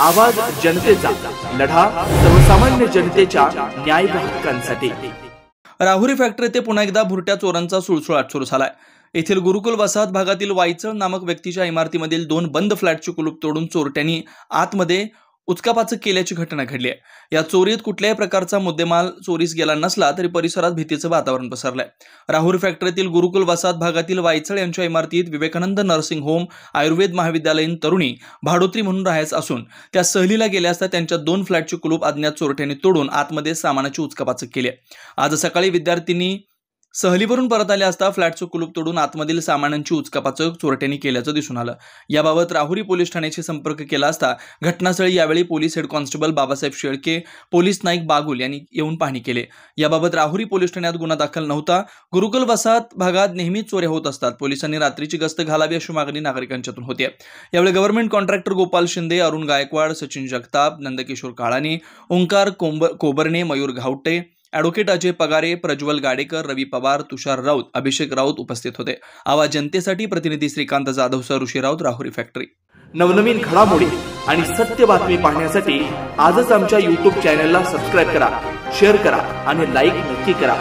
आवाज जनतेचा, लढा सर्वसामान्य जनतेच्या न्याय व हक्कांसाठी। राहुरी फॅक्टरी येथे पुन्हा एकदा भुरट्या चोरांचा सुळसुळाट सुरू झालाय। येथील गुरुकुल वसाहत भागातील वायचळ नामक व्यक्तीच्या इमारतीमधील 2 बंद फ्लॅटचे कुलूप तोडून चोरट्यांनी आतमध्ये उचकापाचक केल्याची घटना घडली आहे। या चोरीत कुठल्याही प्रकारचा मुद्देमाल चोरीस गेला नसला तरी परिसरात भीतीचे वातावरण पसरलंय। राहुरी फॅक्टरीतील गुरुकुल वसाहत भागातील वायचळ यांच्या इमारतीत विवेकानंद नर्सिंग होम आयुर्वेद महाविद्यालयीन तरुणी भाडोत्री म्हणून राहायचं असून त्या सहलीला गेल्या असता त्यांच्या 2 फ्लॅटचे कुलूप अज्ञात चोरट्यांनी तोडून आतमध्ये सामानाची उचकापाचक केली आहे। आज सकाळी विद्यार्थिनी सहलीवरून परत आल्या असता फ्लॅटचं कुलूप तोडून आतमधील सामानांची उचकापाचक चोरट्यांनी केल्याचं दिसून आलं। याबाबत राहुरी पोलीस ठाण्याशी संपर्क केला असता घटनास्थळी यावेळी police head constable Babasaheb Shelke, police Naik Bagul यांनी येऊन पाहणी केली। याबाबत राहुरी पोलीस ठाण्यात गुन्हा दाखल नव्हता। गुरुकुल वसाहत भागात नेहमीच चोऱ्या होत असतात। पोलिसांनी रात्रीची गस्त घालावी अशी मागणी नागरिकांच्यातून होते। यावेळी गव्हर्नमेंट कॉन्ट्रॅक्टर गोपाल शिंदे, अरुण गायकवाड, सचिन जगताप, नंदकिशोर काळाने, ओंकार कोबरणे, मयूर घावटे, ॲडव्होकेट अजय पगारे, प्रज्वल गाडेकर, रवी पवार, तुषार राऊत, अभिषेक राऊत उपस्थित होते। आवाज जनतेसाठी प्रतिनिधी श्रीकांत जाधव सर, ऋषी राऊत, राहुरी फॅक्टरी। नवनवीन घडामोडी आणि सत्य बातमी पाहण्यासाठी आजच आमच्या YouTube चॅनलला सबस्क्राइब करा, शेअर करा आणि लाईक नक्की करा।